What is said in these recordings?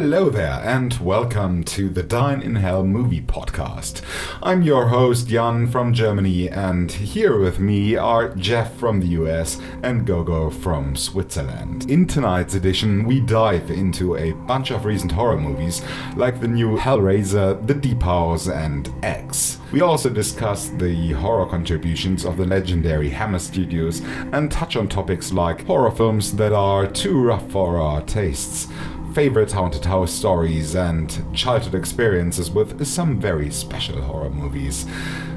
Hello there, and welcome to the Dine In H3ll movie podcast. I'm your host Jan from Germany, and here with me are Jeff from the US and Gogo from Switzerland. In tonight's edition, we dive into a bunch of recent horror movies, like the new Hellraiser, The Deep House, and X. We also discuss the horror contributions of the legendary Hammer Studios and touch on topics like horror films that are too rough for our tastes, favorite haunted house stories, and childhood experiences with some very special horror movies.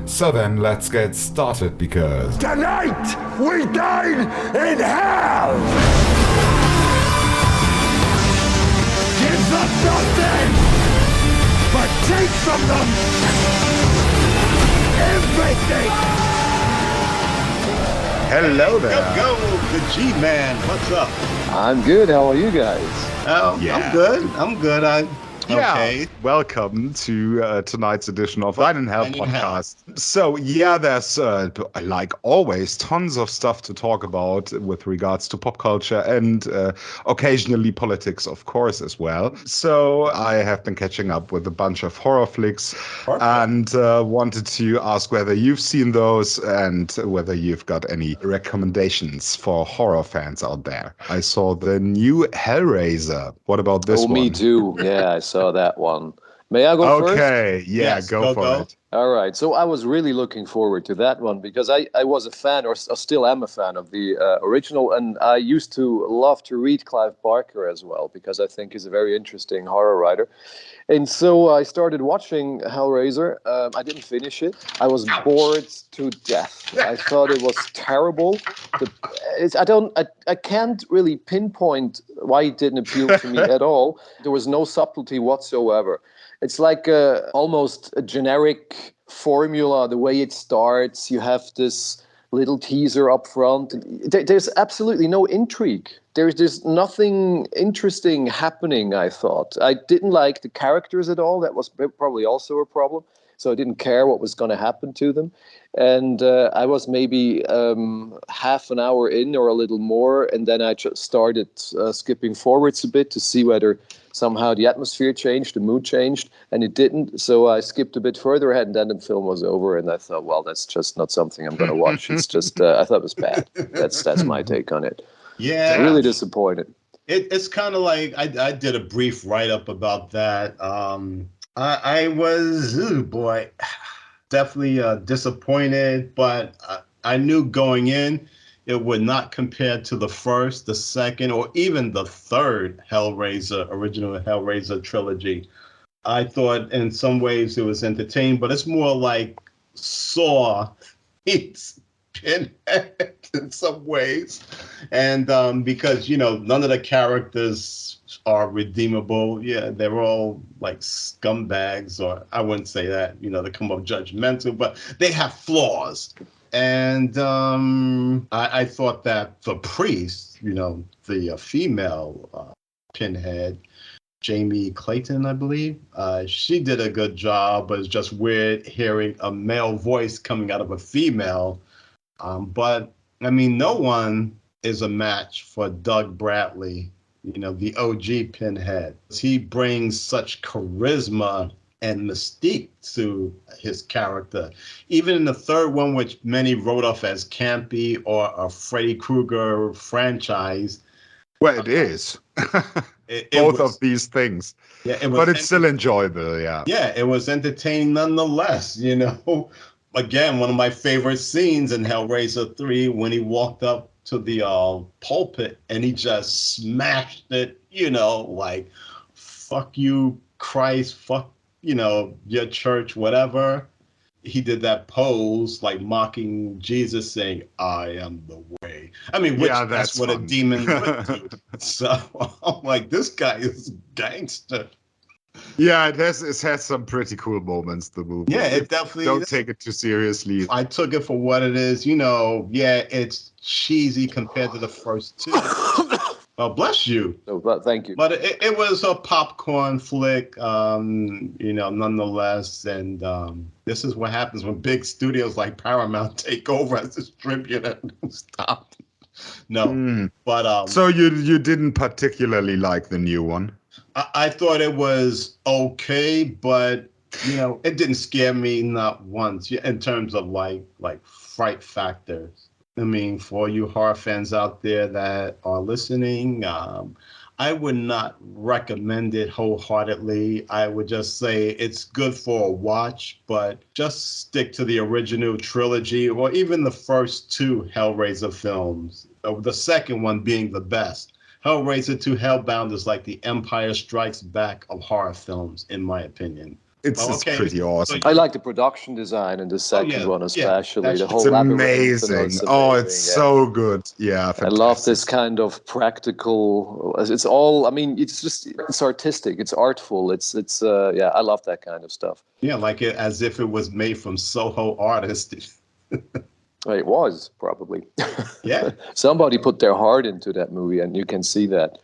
So then, let's get started because tonight we dine in hell! Give them nothing, but take from them everything! hello there. Go, the G-Man. What's up? I'm good. How are you guys? Oh, Yeah. I'm good. Okay. Welcome to tonight's edition of Dine In H3ll Dine In H3ll. podcast. So there's like always tons of stuff to talk about with regards to pop culture and occasionally politics, of course, as well. So I have been catching up with a bunch of horror flicks and wanted to ask whether you've seen those and whether you've got any recommendations for horror fans out there. I saw the new Hellraiser. What about this one? Me too. Yeah, I saw that one. May I go first? Okay, yeah, Yes, go for it. All right. So I was really looking forward to that one because I was a fan, or still am a fan of the original. And I used to love to read Clive Barker as well because I think he's a very interesting horror writer. And so I started watching Hellraiser. I didn't finish it. I was bored to death. I thought it was terrible. I can't really pinpoint why it didn't appeal to me at all. There was no subtlety whatsoever. It's like almost a generic formula, the way it starts. You have this little teaser up front. There's absolutely no intrigue. There's nothing interesting happening, I thought. I didn't like the characters at all. That was probably also a problem. So I didn't care what was going to happen to them. And I was maybe half an hour in or a little more, and then I just started skipping forwards a bit to see whether somehow the atmosphere changed, the mood changed, and it didn't. So I skipped a bit further ahead, and then the film was over, and I thought, well, that's just not something I'm going to watch. It's just, I thought it was bad. That's my take on it. Yeah. Really disappointed. It's kind of like I did a brief write-up about that. I was, definitely disappointed, but I knew going in it would not compare to the first, the second, or even the third original Hellraiser trilogy. I thought in some ways it was entertaining, but it's more like Saw meets Pinhead in some ways. And because, none of the characters are redeemable. Yeah, they're all like scumbags, or I wouldn't say that, they come up judgmental, but they have flaws. And I thought that the priest, the female Pinhead, Jamie Clayton, I believe, she did a good job, but it's just weird hearing a male voice coming out of a female. But, no one is a match for Doug Bradley, the OG Pinhead. He brings such charisma and mystique to his character. Even in the third one, which many wrote off as campy or a Freddy Krueger franchise. Well, it is. Both of these things. Yeah, but it's still enjoyable, yeah. Yeah, it was entertaining nonetheless, Again, one of my favorite scenes in Hellraiser 3, when he walked up to the pulpit and he just smashed it, like, fuck you, Christ, fuck, your church, whatever. He did that pose, like mocking Jesus, saying, I am the way. That's what fun. A demon would do. So I'm like, this guy is gangster. Yeah, it has some pretty cool moments, the movie. Yeah, it definitely don't take it too seriously. I took it for what it is. It's cheesy compared to the first two. Oh, bless you. No, but thank you. But it was a popcorn flick, nonetheless. And this is what happens when big studios like Paramount take over as distributor. Stop. No, but so you didn't particularly like the new one? I thought it was okay, but it didn't scare me not once in terms of like fright factors. I mean, for you horror fans out there that are listening, I would not recommend it wholeheartedly. I would just say it's good for a watch, but just stick to the original trilogy or even the first two Hellraiser films, the second one being the best. Hellraiser 2 Hellbound is like the Empire Strikes Back of horror films, in my opinion. It's Okay, pretty awesome. I like the production design in the second one especially. The It's whole labyrinth. amazing. And Oh, it's so good. Yeah, I fantastic. love this kind of practical. It's all. I mean, it's artistic. It's artful. It's yeah. I love that kind of stuff. Yeah, like it as if it was made from Soho artists. It was probably. Yeah. Somebody put their heart into that movie, and you can see that.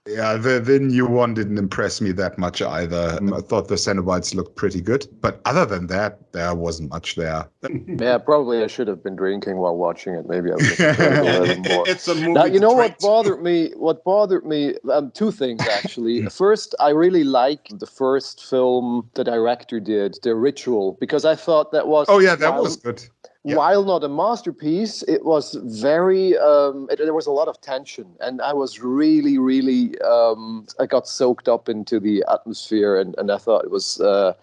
Yeah, the new one didn't impress me that much either. I thought the Cenobites looked pretty good, but other than that, there wasn't much there. Yeah, probably I should have been drinking while watching it. Maybe I would have enjoyed it a little more. It's a movie. Now, you know what drink. bothered me? Two things actually. First, I really like the first film the director did, The Ritual, because I thought that was. Oh yeah, that was good. Yeah. While not a masterpiece, it was very. There was a lot of tension, and I was really, really. I got soaked up into the atmosphere, and I thought it was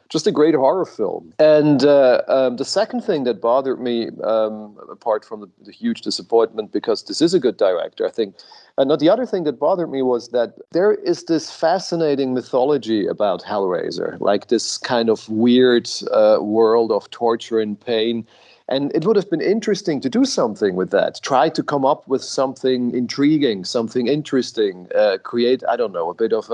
just a great horror film. And the second thing that bothered me, apart from the huge disappointment, because this is a good director, I think. And the other thing that bothered me was that there is this fascinating mythology about Hellraiser, like this kind of weird world of torture and pain. And it would have been interesting to do something with that. Try to come up with something intriguing, something interesting, create, I don't know, a bit of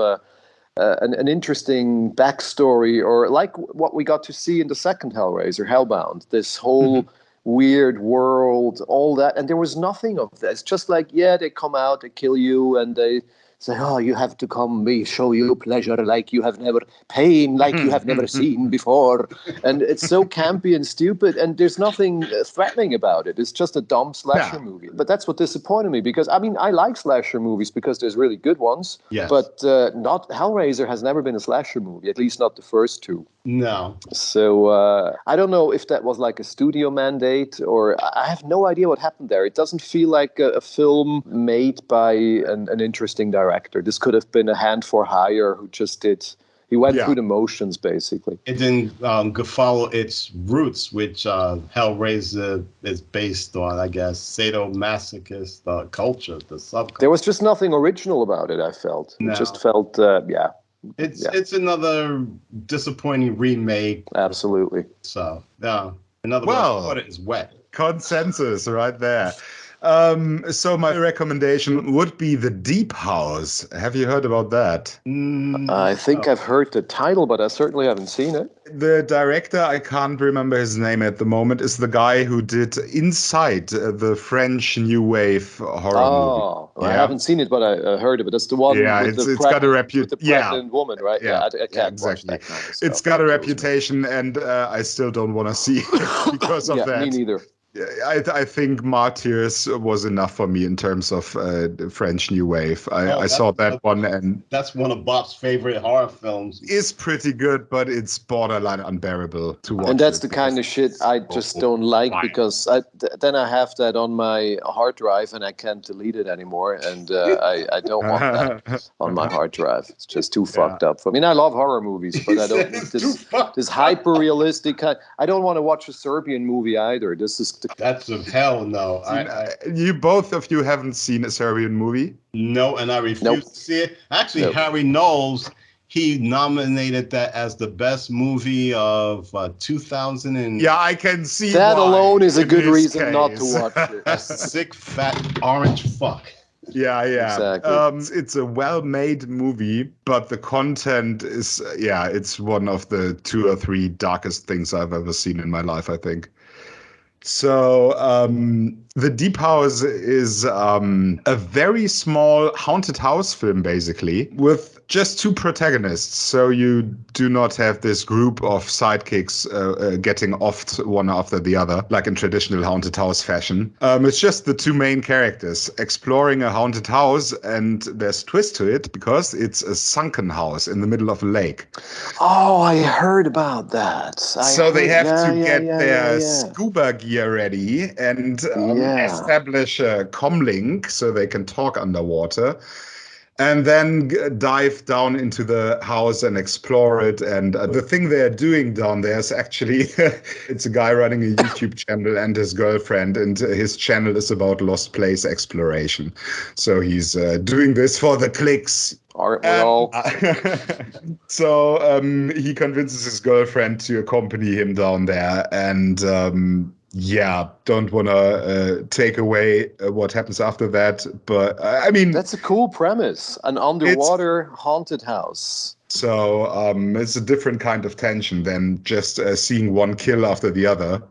an interesting backstory, or like what we got to see in the second Hellraiser, Hellbound, this whole weird world, all that. And there was nothing of that. It's just like, yeah, they come out, they kill you, and they say, oh, you have to come, we show you pleasure like you have never, pain like you have never seen before. And it's so campy and stupid, and there's nothing threatening about it. It's just a dumb slasher movie. But that's what disappointed me, because, I mean, I like slasher movies because there's really good ones. Yes. But not Hellraiser has never been a slasher movie, at least not the first two. No. So I don't know if that was like a studio mandate, or I have no idea what happened there. It doesn't feel like a film made by an interesting director. This could have been a hand for hire who just did. He went through the motions, basically. It didn't follow its roots, which Hellraiser is based on, I guess, sadomasochist culture, the subculture. There was just nothing original about it, I felt. No. It just felt, It's another disappointing remake. Absolutely. So, another one is wet. Consensus right there. So my recommendation would be The Deep House. Have you heard about that? I think I've heard the title, but I certainly haven't seen it. The director, I can't remember his name at the moment, is the guy who did Inside, the French new wave horror movie. I haven't seen it, but I heard of it. That's the one with the pregnant woman, right? Yeah, I can't exactly. watch that kind of stuff. It's got a reputation, and I still don't want to see it because of that. Me neither. I think Martyrs was enough for me in terms of French New Wave. I saw that one, and that's one of Bob's favorite horror films. It's pretty good, but it's borderline unbearable to watch. And that's the kind of shit I just don't like, because then I have that on my hard drive and I can't delete it anymore, and I don't want that on my hard drive. It's just too fucked up. I mean, I love horror movies, but I don't need this hyper realistic kind. I don't want to watch a Serbian movie either. This is That's of hell no. You both of you haven't seen a Serbian movie? No, and I refuse to see it. Actually, Harry Knowles, he nominated that as the best movie of 2000. Yeah, I can see that alone is a good reason case. Not to watch it. A sick, fat, orange fuck. Yeah. Exactly. It's a well-made movie, but the content is, it's one of the 2 or 3 darkest things I've ever seen in my life, I think. So The Deep House is a very small haunted house film, basically, with just two protagonists. So you do not have this group of sidekicks getting offed one after the other, like in traditional haunted house fashion. It's just the two main characters exploring a haunted house, and there's a twist to it because it's a sunken house in the middle of a lake. Oh, I heard about that. So they have to get their scuba gear ready and establish a comlink so they can talk underwater, and then dive down into the house and explore it. And the thing they're doing down there is actually, it's a guy running a YouTube channel and his girlfriend, and his channel is about lost place exploration. So he's doing this for the clicks. Aren't we all? So he convinces his girlfriend to accompany him down there, and don't want to take away what happens after that. But I mean, that's a cool premise, an underwater haunted house. So it's a different kind of tension than just seeing one kill after the other.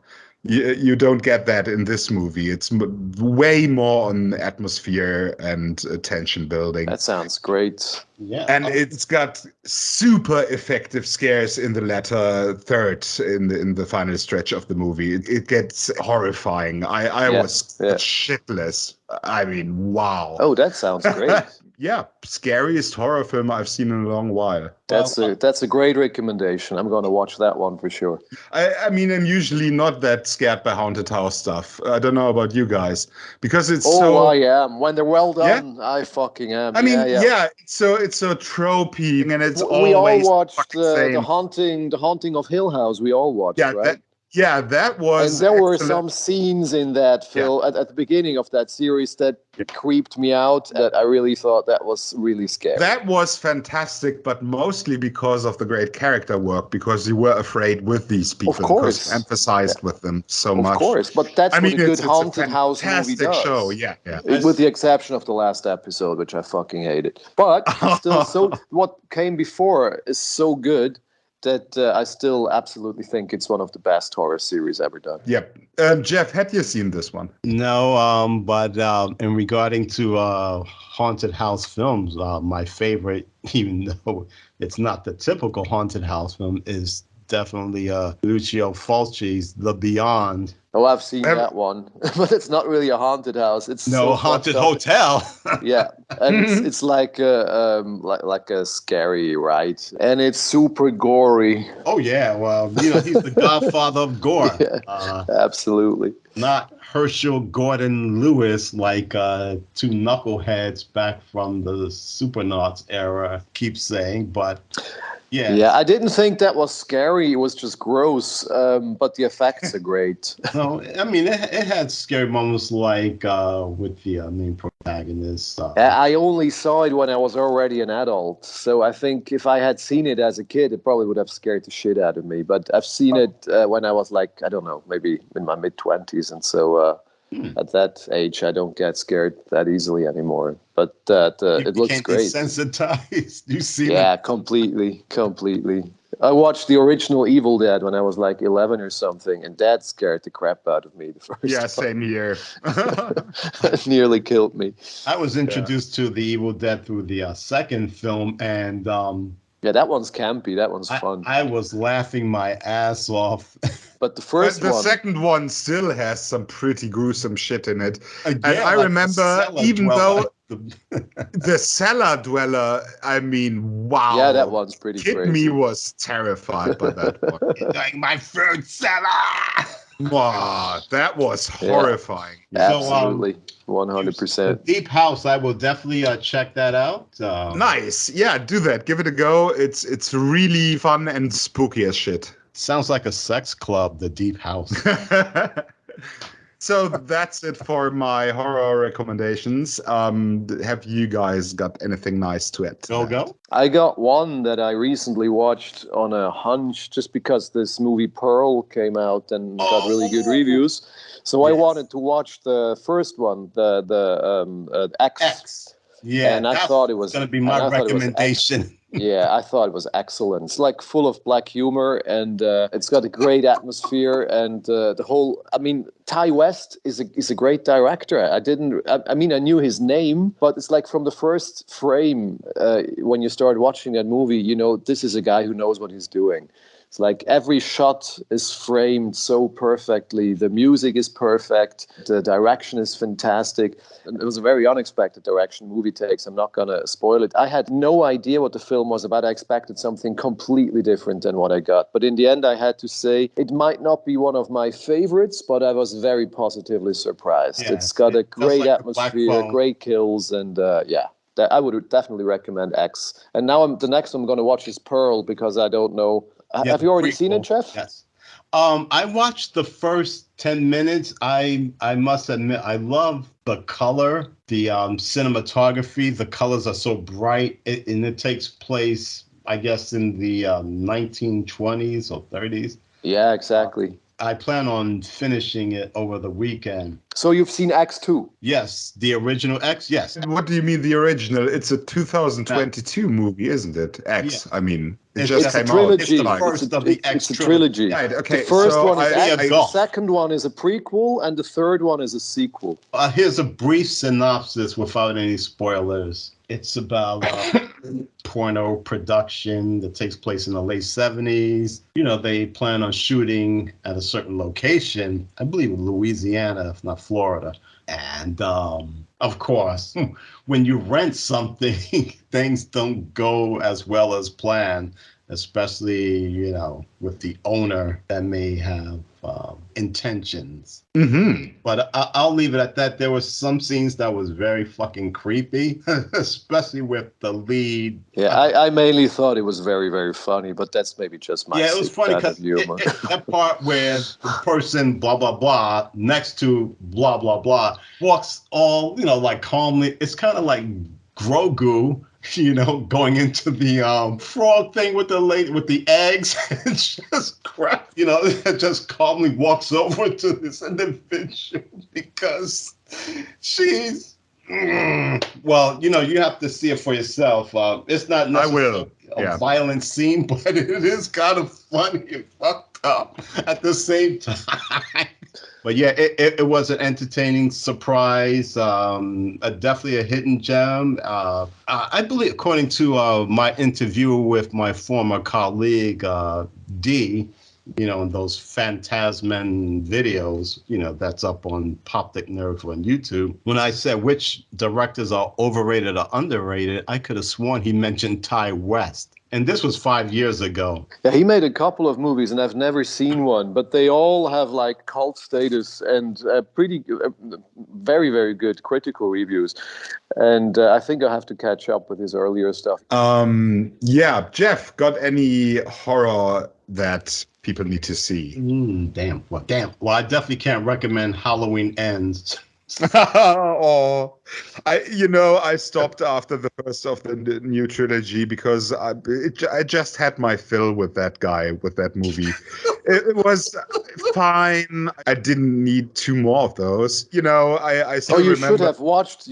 You don't get that in this movie. It's way more on atmosphere and tension building. That sounds great. Yeah. And it's got super effective scares in the latter third, in the final stretch of the movie. It gets horrifying. I was shitless. I mean, wow. Oh, that sounds great. Yeah, scariest horror film I've seen in a long while. That's a great recommendation. I'm going to watch that one for sure. I mean, I'm usually not that scared by haunted house stuff. I don't know about you guys, because it's I am. When they're well done, I fucking am. I mean, it's so tropey, and it's we always all watched the haunting of Hill House. We all watched, right? That was. And there were some scenes in that film at the beginning of that series that creeped me out. That I really thought that was really scary. That was fantastic, but mostly because of the great character work, because you were afraid with these people. Of course. Because emphasized with them so much. Of course, but that's what a good haunted house movie does. Show, yeah. With the exception of the last episode, which I fucking hated. But still, so what came before is so good that I still absolutely think it's one of the best horror series ever done. Yep. Jeff, had you seen this one? No, but in regarding to haunted house films, my favorite, even though it's not the typical haunted house film, is definitely Lucio Fulci's The Beyond. Oh, I've seen that one, but it's not really a haunted house. It's haunted hotel. Yeah, and it's like a scary ride, and it's super gory. Oh yeah, well, he's the godfather of gore. Yeah, absolutely. Not Herschel Gordon Lewis like two knuckleheads back from the Supernauts era keep saying, but. Yeah, I didn't think that was scary. It was just gross, but the effects are great. No, I mean, it had scary moments like with the main protagonist. I only saw it when I was already an adult, so I think if I had seen it as a kid, it probably would have scared the shit out of me. But I've seen it when I was like, I don't know, maybe in my mid-20s, and so at that age, I don't get scared that easily anymore. But it looks great. Desensitized. You see? Yeah, completely. I watched the original Evil Dead when I was like 11 or something, and that scared the crap out of me the first time. Yeah, same here. It nearly killed me. I was introduced to the Evil Dead through the second film, and yeah, that one's campy. That one's fun. I was laughing my ass off. But the first one... The second one still has some pretty gruesome shit in it. And I remember, even though... The cellar dweller, I mean, wow. Yeah, that one's pretty crazy. Kid me was terrified by that one. Like, my third cellar! Wow, that was horrifying. Absolutely, 100%. Deep House, I will definitely check that out. Nice, yeah, do that. Give it a go. It's really fun and spooky as shit. Sounds like a sex club, the Deep House. So that's it for my horror recommendations. Have you guys got anything nice to add? Go. I got one that I recently watched on a hunch, just because this movie Pearl came out and got really good reviews. So I wanted to watch the first one, the X. Yeah, and I thought it was going to be my recommendation. Yeah, I thought it was excellent. It's like full of black humor, and it's got a great atmosphere, and the whole. I mean, Ty West is a great director. I mean, I knew his name, but it's like from the first frame when you start watching that movie, you know, this is a guy who knows what he's doing. It's like every shot is framed so perfectly. The music is perfect. The direction is fantastic. And it was a very unexpected direction the movie takes. I'm not going to spoil it. I had no idea what the film was about. I expected something completely different than what I got. But in the end, I had to say it might not be one of my favorites, but I was very positively surprised. Yes, it's got a great like atmosphere, great kills, and yeah. I would definitely recommend X. And now the next one I'm going to watch is Pearl, because I don't know. Have you already seen it, Jeff? Yes. I watched the first 10 minutes. I must admit, I love the color, the cinematography. The colors are so bright, and it takes place, I guess, in the 1920s or 30s. Yeah, exactly. I plan on finishing it over the weekend. So you've seen X too? Yes, the original X, yes. What do you mean the original? It's a 2022 movie, isn't it? X, yeah. I mean, it just came out. It's the first of the X trilogy. Right, okay, the first one is X, the second one is a prequel, and the third one is a sequel. Here's a brief synopsis without any spoilers. It's about porno production that takes place in the late 70s. You know, they plan on shooting at a certain location, I believe Louisiana, if not Florida. And of course, when you rent something, things don't go as well as planned, especially, you know, with the owner that may have intentions. Mm-hmm. But I'll leave it at that. There were some scenes that was very fucking creepy, especially with the lead. Yeah, I mainly thought it was very, very funny, but that's maybe just my it was funny because that part where the person blah blah blah next to blah blah blah walks all, you know, like calmly. It's kind of like Grogu, you know, going into the frog thing with the lady with the eggs. It's just crap, you know. It just calmly walks over to this individual because she's well, you know, you have to see it for yourself. It's not necessarily a violent scene, but it is kind of funny and fucked up at the same time. But yeah, it was an entertaining surprise. Definitely a hidden gem. I believe, according to my interview with my former colleague, D, you know, in those Phantasman videos, you know, that's up on Poptic Nerve on YouTube. When I said which directors are overrated or underrated, I could have sworn he mentioned Ty West. And this was 5 years ago. Yeah, he made a couple of movies, and I've never seen one, but they all have like cult status and very, very good critical reviews. And I think I have to catch up with his earlier stuff. Yeah, Jeff, got any horror that people need to see? Damn. Well, I definitely can't recommend Halloween Ends. I stopped after the first of the new trilogy because I just had my fill with that guy, with that movie. It was fine. I didn't need two more of those. You know, I still remember. You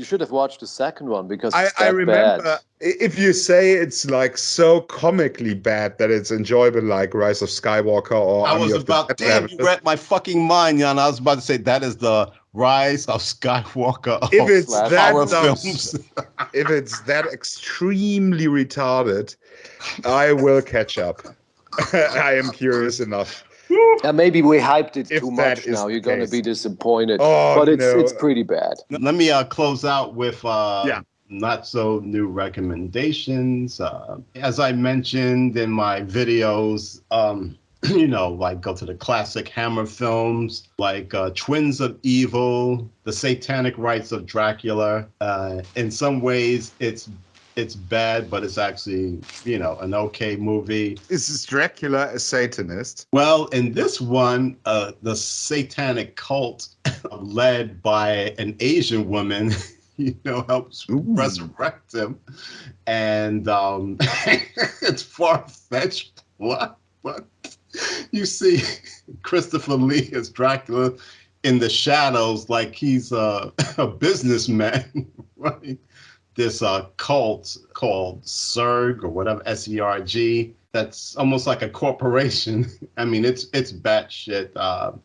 should have watched the second one because I remember. Bad. If you say it's like so comically bad that it's enjoyable, like Rise of Skywalker or I was about, damn, you read my fucking mind, Jan. I was about to say that is the Rise of Skywalker. If it's that horror films. If it's that extremely retarded, I will catch up. I am curious enough. Maybe we hyped it too much now. You're going to be disappointed. But it's pretty bad. Let me close out with not so new recommendations. As I mentioned in my videos, you know, like go to the classic Hammer films, like Twins of Evil, The Satanic Rites of Dracula. In some ways, it's bad, but it's actually, you know, an okay movie. Is Dracula a Satanist? Well, in this one, the satanic cult led by an Asian woman, you know, helps resurrect him. And it's far-fetched. What? You see Christopher Lee as Dracula in the shadows like he's a businessman, right? this cult called SERG or whatever, SERG. That's almost like a corporation. I mean, it's batshit.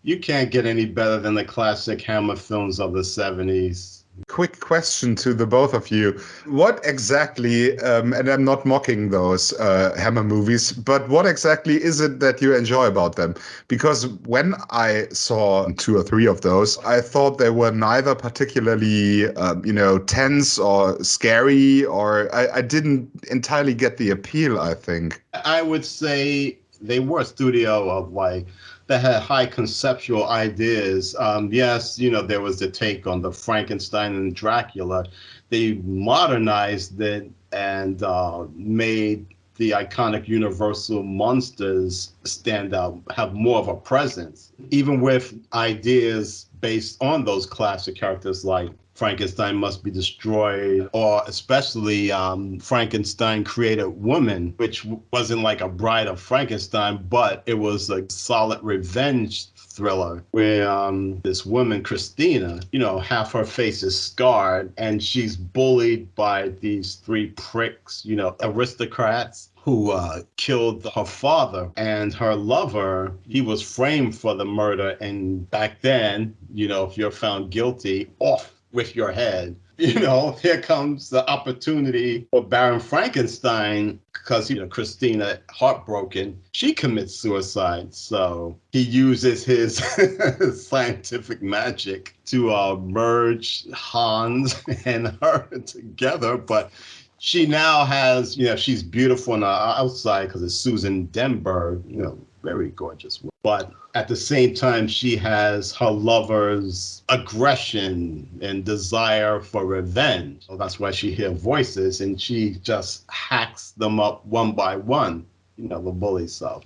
You can't get any better than the classic Hammer films of the 70s. Quick question to the both of you. What exactly, and I'm not mocking those Hammer movies, but what exactly is it that you enjoy about them? Because when I saw 2 or 3 of those, I thought they were neither particularly, tense or scary, or I didn't entirely get the appeal, I think. I would say they were a studio of that had high conceptual ideas. Yes, there was the take on the Frankenstein and Dracula. They modernized it and made the iconic universal monsters stand out, have more of a presence, even with ideas based on those classic characters like Frankenstein must be destroyed, or especially Frankenstein created woman, which wasn't like a bride of Frankenstein, but it was a solid revenge thriller where this woman, Christina, half her face is scarred and she's bullied by these 3 pricks, aristocrats who killed her father, and her lover, he was framed for the murder. And back then, if you're found guilty, off with your head. Here comes the opportunity for Baron Frankenstein, because, Christina, heartbroken, she commits suicide. So he uses his scientific magic to merge Hans and her together. But she now has, she's beautiful on the outside because it's Susan Denberg, very gorgeous. But at the same time, she has her lover's aggression and desire for revenge. So that's why she hears voices and she just hacks them up one by one, the bully self.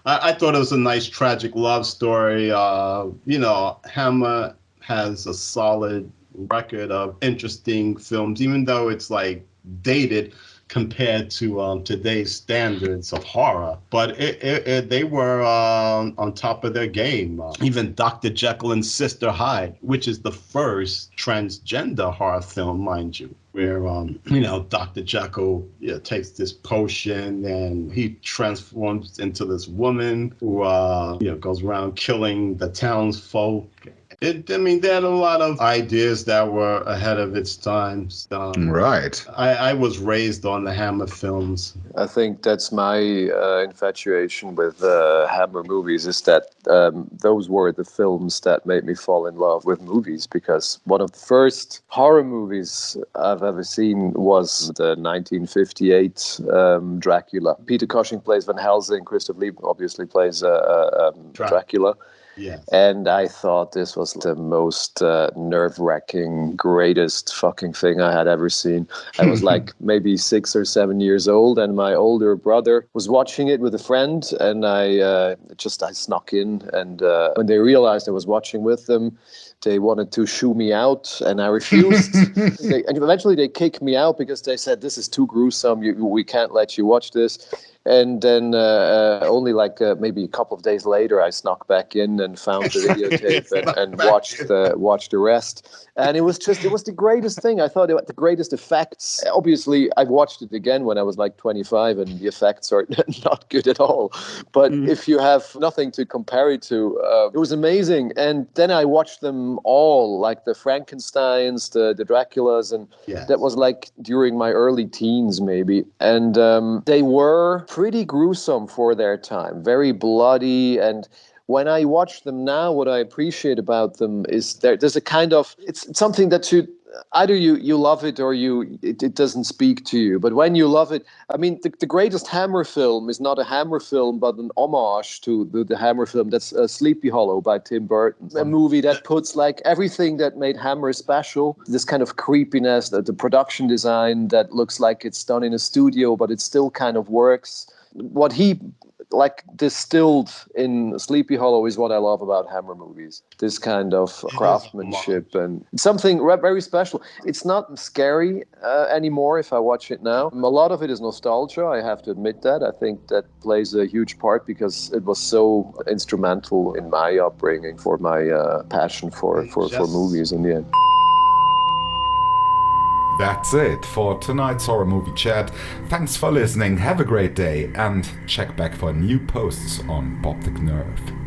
I thought it was a nice tragic love story. Hammer has a solid record of interesting films, even though it's dated compared to today's standards of horror. But they were on top of their game. Even Dr. Jekyll and Sister Hyde, which is the first transgender horror film, mind you, where, Dr. Jekyll takes this potion and he transforms into this woman who, goes around killing the townsfolk. They had a lot of ideas that were ahead of its time. Right. I was raised on the Hammer films. I think that's my infatuation with Hammer movies, is that those were the films that made me fall in love with movies, because one of the first horror movies I've ever seen was the 1958 Dracula. Peter Cushing plays Van Helsing, Christopher Lee obviously plays Dracula. Yes. And I thought this was the most nerve-wracking, greatest fucking thing I had ever seen. I was maybe 6 or 7 years old, and my older brother was watching it with a friend, and I snuck in, and when they realized I was watching with them, they wanted to shoo me out, and I refused. And eventually they kicked me out because they said, "This is too gruesome. We can't let you watch this." And then only maybe a couple of days later, I snuck back in and found the videotape and watched the rest. And it was the greatest thing. I thought it had the greatest effects. Obviously, I've watched it again when I was 25, and the effects are not good at all. But if you have nothing to compare it to, it was amazing. And then I watched them all, like the Frankensteins, the Draculas, and that was during my early teens maybe. And they were pretty gruesome for their time, very bloody. And when I watch them now, what I appreciate about them is there's a kind of, it's something that either you love it or it doesn't speak to you. But when you love it, I mean, the greatest Hammer film is not a Hammer film, but an homage to the Hammer film. That's Sleepy Hollow by Tim Burton, a movie that puts everything that made Hammer special, this kind of creepiness, the production design that looks like it's done in a studio, but it still kind of works. What he distilled in Sleepy Hollow is what I love about Hammer movies. This kind of craftsmanship and something very special. It's not scary anymore if I watch it now. A lot of it is nostalgia, I have to admit that. I think that plays a huge part because it was so instrumental in my upbringing, for my passion for movies in the end. That's it for tonight's horror movie chat. Thanks for listening, have a great day, and check back for new posts on Poptic Nerve.